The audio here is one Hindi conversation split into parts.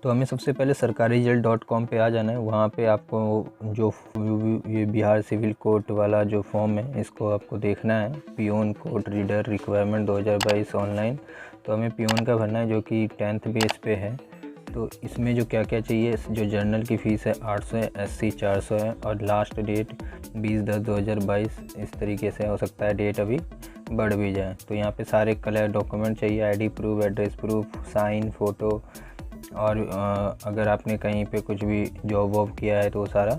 तो हमें सबसे पहले sarkariresult.com पे आ जाना है। वहाँ पे आपको जो ये बिहार सिविल कोर्ट वाला जो फॉर्म है इसको आपको देखना है, peon court reader requirement 2022 online. तो हमें पियोन का भरना है जो कि 10th बेस पे है। तो इसमें जो क्या क्या चाहिए, जो जर्नल की फ़ीस है 800 है, SC 400 है और लास्ट डेट 20/10/2022 इस तरीके से हो सकता है डेट अभी बढ़ भी जाए। तो यहाँ पे सारे कलर डॉक्यूमेंट चाहिए, ID proof, address proof, sign, photo और अगर आपने कहीं पे कुछ भी जॉब वॉब किया है तो वो सारा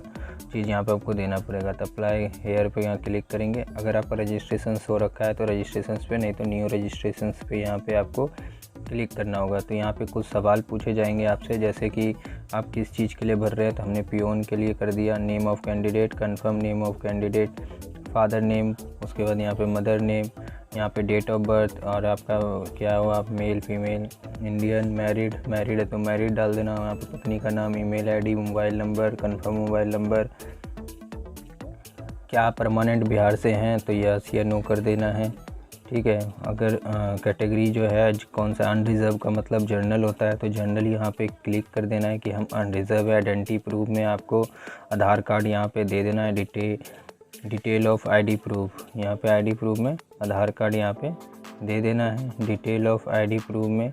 चीज़ यहाँ पे आपको देना पड़ेगा। तो अप्लाई हेयर पे यहाँ क्लिक करेंगे। अगर आपका रजिस्ट्रेशन हो रखा है तो रजिस्ट्रेशन पे, नहीं तो न्यू रजिस्ट्रेशन पे यहाँ पे आपको क्लिक करना होगा। तो यहाँ पे कुछ सवाल पूछे जाएंगे आपसे, जैसे कि आप किस चीज़ के लिए भर रहे हैं। तो हमने पियोन के लिए कर दिया। Name of candidate, confirm name of candidate, father name, उसके बाद यहाँ पे मदर नेम, यहाँ पे डेट ऑफ बर्थ और आपका क्या हो, आप मेल फीमेल, इंडियन, मैरिड है तो मैरिड डाल देना। यहाँ पे पत्नी का नाम, email ID, mobile number, confirm mobile number, क्या परमानेंट बिहार से हैं तो यस या नो कर देना है। ठीक है। अगर कैटेगरी जो है कौन सा अनरिजर्व का मतलब जर्नल होता है तो जर्नल यहाँ पे क्लिक कर देना है कि हम अनरिजर्व है। आइडेंटिटी प्रूफ में आपको आधार कार्ड यहाँ पे दे देना है। डिटेल ऑफ ID प्रूफ, यहाँ पे ID प्रूफ में आधार कार्ड यहाँ पे दे देना है। डिटेल ऑफ ID प्रूफ में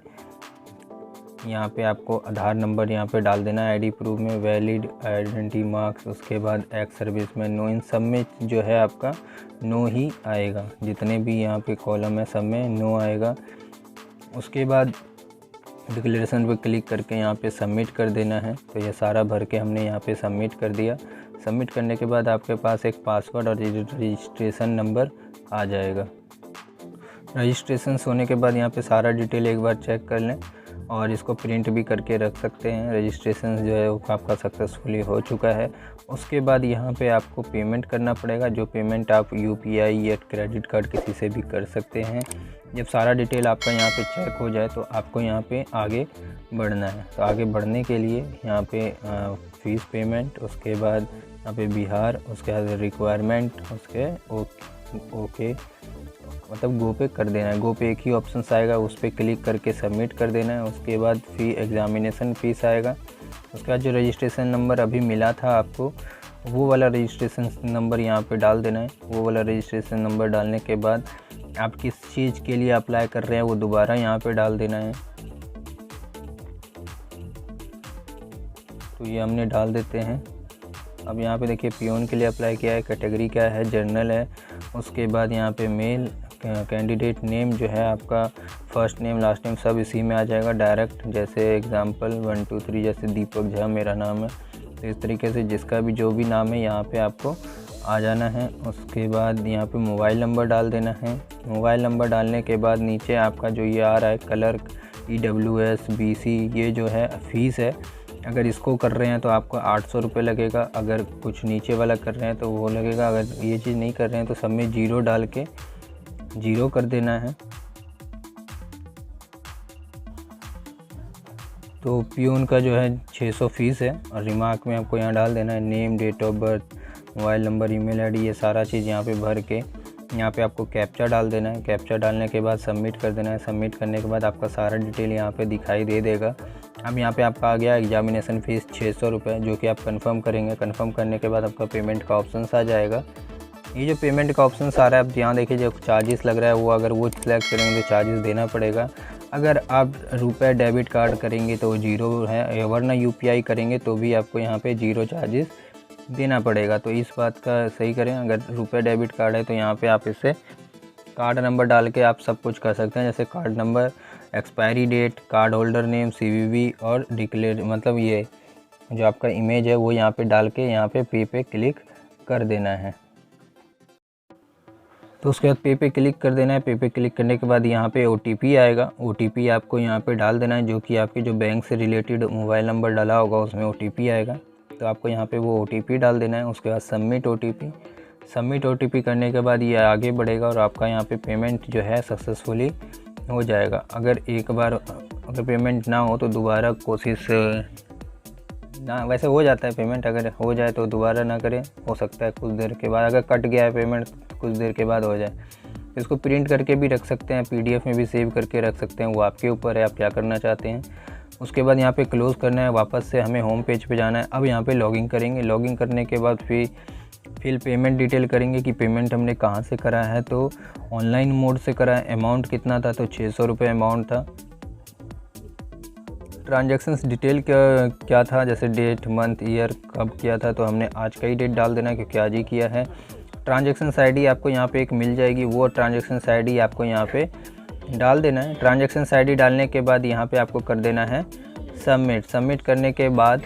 यहाँ पे आपको आधार नंबर यहाँ पे डाल देना है। ID प्रूफ में वैलिड आइडेंटिटी मार्क्स, उसके बाद एक्स सर्विस में नो। इन सब में जो है आपका नो ही आएगा, जितने भी यहाँ पे कॉलम है सब में नो आएगा। उसके बाद डिक्लेरेशन पे क्लिक करके यहाँ पे सबमिट कर देना है। तो ये सारा भर के हमने यहाँ पे सबमिट कर दिया। सबमिट करने के बाद आपके पास एक पासवर्ड और रजिस्ट्रेशन नंबर आ जाएगा। रजिस्ट्रेशन होने के बाद यहाँ पे सारा डिटेल एक बार चेक कर लें और इसको प्रिंट भी करके रख सकते हैं। रजिस्ट्रेशन जो है वो आपका सक्सेसफुली हो चुका है। उसके बाद यहाँ पे आपको पेमेंट करना पड़ेगा, जो पेमेंट आप UPI या क्रेडिट कार्ड किसी से भी कर सकते हैं। जब सारा डिटेल आपका यहाँ पे चेक हो जाए तो आपको यहाँ पे आगे बढ़ना है। तो आगे बढ़ने के लिए यहाँ पे फ़ीस पेमेंट, उसके बाद यहाँ पे बिहार, उसके बाद रिक्वायरमेंट, उसके ओके मतलब गो पे कर देना है। गो पे एक ही ऑप्शन आएगा, उस पर क्लिक करके सबमिट कर देना है। उसके बाद एग्ज़ामिनेशन फ़ीस आएगा। उसके बाद जो रजिस्ट्रेशन नंबर अभी मिला था आपको, वो वाला रजिस्ट्रेशन नंबर यहाँ पे डाल देना है। वो वाला रजिस्ट्रेशन नंबर डालने के बाद आप किस चीज़ के लिए अप्लाई कर रहे हैं वो दोबारा यहाँ पे डाल देना है। तो ये हमने डाल देते हैं। अब यहाँ पे देखिए पियोन के लिए अप्लाई किया है, कैटेगरी क्या है, जर्नल है। उसके बाद यहाँ पे मेल, कैंडिडेट नेम जो है आपका फर्स्ट नेम लास्ट नेम सब इसी में आ जाएगा डायरेक्ट। जैसे एग्जांपल 1 2 3 जैसे दीपक झा मेरा नाम है, तो इस तरीके से जिसका भी जो भी नाम है यहाँ पे आपको आ जाना है। उसके बाद यहाँ पे मोबाइल नंबर डाल देना है। मोबाइल नंबर डालने के बाद नीचे आपका जो ये आ रहा है क्लर्क, EWS BC, ये जो है फ़ीस है। अगर इसको कर रहे हैं तो आपको 800 रुपये लगेगा। अगर कुछ नीचे वाला कर रहे हैं तो वो लगेगा। अगर ये चीज़ नहीं कर रहे हैं तो सब में 0 डाल के 0 कर देना है। तो पियोन का जो है 600 फ़ीस है। और रिमार्क में आपको यहाँ डाल देना है name, date of birth, mobile number, email ID, ये सारा चीज़ यहाँ पे भर के यहाँ पे आपको कैप्चा डाल देना है। कैप्चा डालने के बाद सबमिट कर देना है। सबमिट करने के बाद आपका सारा डिटेल यहाँ पे दिखाई दे देगा। अब यहाँ पे आपका आ गया एग्जामिनेशन फ़ीस 600 रुपये, जो कि आप कंफर्म करेंगे। कंफर्म करने के बाद आपका पेमेंट का ऑप्शन आ जाएगा। ये जो पेमेंट का ऑप्शन आ रहा है, आप यहाँ देखिए जो चार्जेस लग रहा है वो अगर वो सिलेक्ट करेंगे तो चार्जेस देना पड़ेगा। अगर आप रुपए डेबिट कार्ड करेंगे तो 0 है, वरना UPI करेंगे तो भी आपको यहाँ पे 0 चार्जेस देना पड़ेगा। तो इस बात का सही करें। अगर रुपए डेबिट कार्ड है तो यहाँ पे आप इससे कार्ड नंबर डाल के आप सब कुछ कर सकते हैं, जैसे card number, expiry date, card holder name, CVV और डिक्लेयर मतलब ये जो आपका इमेज है वो यहाँ पे डाल के यहाँ पे पे क्लिक कर देना है। तो उसके बाद पे क्लिक कर देना है। पे क्लिक करने के बाद यहाँ पे OTP आएगा। OTP आपको यहाँ पे डाल देना है, जो कि आपके जो बैंक से रिलेटेड मोबाइल नंबर डाला होगा उसमें OTP आएगा। तो आपको यहाँ पे वो OTP डाल देना है। उसके बाद सबमिट OTP करने के बाद ये आगे बढ़ेगा और आपका यहाँ पे पेमेंट जो है सक्सेसफुली हो जाएगा। अगर एक बार अगर पेमेंट ना हो तो दोबारा कोशिश ना, वैसे हो जाता है पेमेंट, अगर हो जाए तो दोबारा ना करें, हो सकता है कुछ देर के बाद अगर कट गया है पेमेंट कुछ देर के बाद हो जाए। इसको प्रिंट करके भी रख सकते हैं, PDF में भी सेव करके रख सकते हैं, वो आपके ऊपर है आप क्या करना चाहते हैं। उसके बाद यहाँ पे क्लोज़ करना है, वापस से हमें होम पेज पे जाना है। अब यहाँ पे लॉगिन करेंगे, लॉगिन करने के बाद फिर पेमेंट डिटेल करेंगे कि पेमेंट हमने कहाँ से करा है। तो ऑनलाइन मोड से करा है। अमाउंट कितना था, तो 600 रुपये अमाउंट था। ट्रांजैक्शंस डिटेल क्या था, जैसे डेट, मंथ, ईयर, कब किया था, तो हमने आज का ही डेट डाल देना है क्योंकि आज ही किया है। ट्रांजैक्शंस आईडी आपको यहाँ पे एक मिल जाएगी, वो ट्रांजैक्शंस आईडी आपको यहाँ पे डाल देना है। ट्रांजैक्शंस आईडी डालने के बाद यहाँ पे आपको कर देना है सबमिट। सबमिट करने के बाद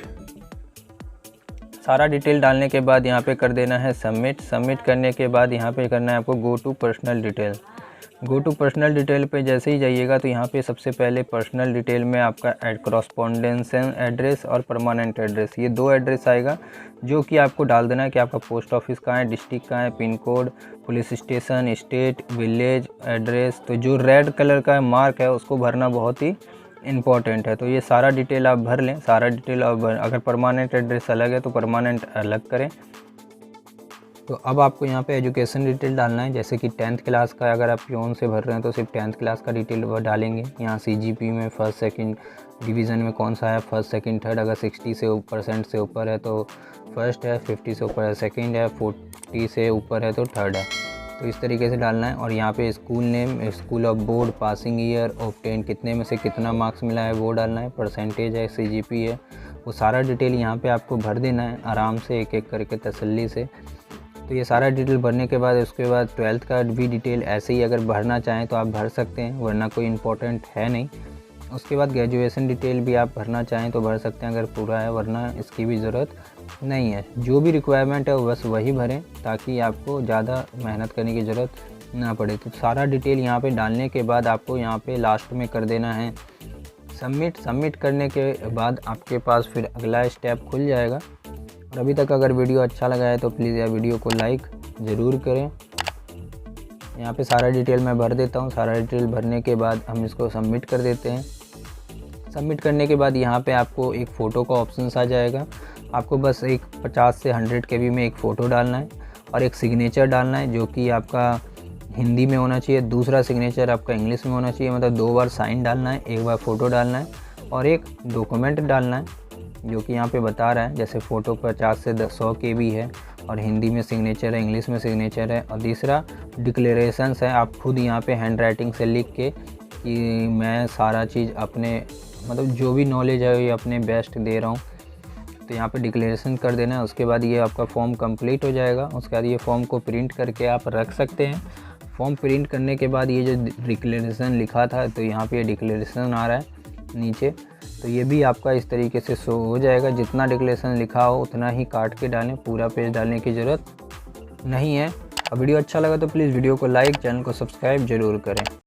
सारा डिटेल डालने के बाद यहाँ पे कर देना है सबमिट। सबमिट करने के बाद यहाँ पे करना है आपको go to personal detail. Go to personal detail पे जैसे ही जाइएगा तो यहाँ पे सबसे पहले पर्सनल डिटेल में आपका कॉरस्पॉन्डेंस एड्रेस और परमानेंट एड्रेस, ये 2 एड्रेस आएगा जो कि आपको डाल देना है कि आपका पोस्ट ऑफिस कहाँ है, डिस्ट्रिक्ट कहाँ है, pin code, police station, state, village address. तो जो रेड कलर का मार्क है उसको भरना बहुत ही इम्पॉर्टेंट है। तो ये सारा डिटेल आप भर लें, सारा डिटेल आप अगर परमानेंट एड्रेस अलग है तो परमानेंट अलग करें। तो अब आपको यहाँ पे एजुकेशन डिटेल डालना है, जैसे कि 10th क्लास का अगर आप पियोन से भर रहे हैं तो सिर्फ 10th क्लास का डिटेल डालेंगे। यहाँ CGP में फर्स्ट सेकंड डिवीज़न में कौन सा है, फर्स्ट सेकंड थर्ड, अगर 60% से ऊपर है तो फर्स्ट है, 50 से ऊपर है सेकंड है, 40 से ऊपर है तो थर्ड है। तो इस तरीके से डालना है। और यहाँ पे school name, school of board, passing year, obtain, कितने में से कितना मार्क्स मिला है वो डालना है, परसेंटेज है, CGP है, वो सारा डिटेल यहाँ पे आपको भर देना है आराम से, एक एक करके तसल्ली से। तो ये सारा डिटेल भरने के बाद उसके बाद 12th का भी डिटेल ऐसे ही अगर भरना चाहें तो आप भर सकते हैं, वरना कोई इम्पोर्टेंट है नहीं। उसके बाद ग्रेजुएशन डिटेल भी आप भरना चाहें तो भर सकते हैं अगर पूरा है, वरना इसकी भी ज़रूरत नहीं है। जो भी रिक्वायरमेंट है बस वही भरें ताकि आपको ज़्यादा मेहनत करने की ज़रूरत ना पड़े। तो सारा डिटेल यहाँ पे डालने के बाद आपको यहाँ पे लास्ट में कर देना है सबमिट। सबमिट करने के बाद आपके पास फिर अगला स्टेप खुल जाएगा। और अभी तक अगर वीडियो अच्छा लगा है तो प्लीज़ यार वीडियो को लाइक ज़रूर करें। यहाँ पे सारा डिटेल मैं भर देता हूँ। सारा डिटेल भरने के बाद हम इसको सबमिट कर देते हैं। सबमिट करने के बाद यहाँ पे आपको एक फ़ोटो का ऑप्शन आ जाएगा। आपको बस एक 50 से 100 KB में एक फ़ोटो डालना है और एक सिग्नेचर डालना है जो कि आपका हिंदी में होना चाहिए, दूसरा सिग्नेचर आपका इंग्लिश में होना चाहिए। मतलब 2 बार साइन डालना है, एक बार फ़ोटो डालना है और एक डॉक्यूमेंट डालना है जो कि यहाँ पे बता रहा है। जैसे फ़ोटो 50 से 100 KB है और हिंदी में सिग्नेचर है, इंग्लिश में सिग्नेचर है। और तीसरा डिक्लेरेशंस है, आप खुद यहाँ पे हैंड राइटिंग से लिख के कि मैं सारा चीज़ अपने मतलब जो भी नॉलेज है ये अपने बेस्ट दे रहा हूँ, तो यहाँ पे डिक्लेरेशन कर देना है। उसके बाद ये आपका फॉर्म कंप्लीट हो जाएगा। उसके बाद ये फॉर्म को प्रिंट करके आप रख सकते हैं। फॉर्म प्रिंट करने के बाद ये जो डिक्लेरेशन लिखा था तो यहाँ पे ये डिक्लेरेशन आ रहा है नीचे, तो ये भी आपका इस तरीके से शो हो जाएगा। जितना डिक्लेरेशन लिखा हो उतना ही काट के डालें, पूरा पेज डालने की ज़रूरत नहीं है। और वीडियो अच्छा लगा तो प्लीज़ वीडियो को लाइक, चैनल को सब्सक्राइब ज़रूर करें।